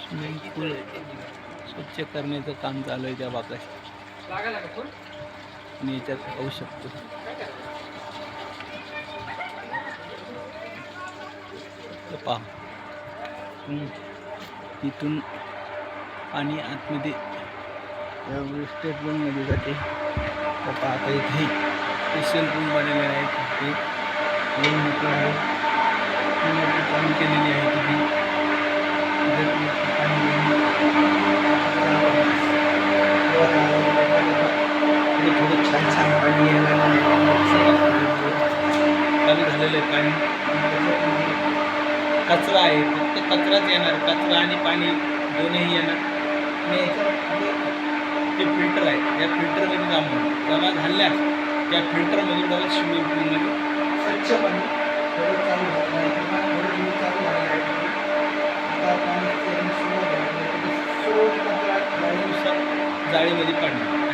Swimming पूल स्वच्छ करण्याचं काम चालू आहे त्या भागात. आणि याच्यात पाहू शकतो हे पहा. तिथून पाणी आतमध्ये स्टेट रूममध्ये जाते. तर पाहता इथे स्पेशल रूम बनलेले आहेत. ते रूम मोठं आहे. काम केलेली आहे तिथे. थोडं छान छान पाणी चालू झालेलं आहे. पाणी कचरा आहे, फक्त कचराच येणार. कचरा आणि पाणी दोन्ही येणार. आणि ते फिल्टर आहे, या फिल्टरमध्ये जमा झाल्यास त्या फिल्टरमधून डबल स्विमिंग पूलमध्ये स्वच्छ पाणी चालू झालं आहे. आता पाणी जाळीमध्ये पाडणे.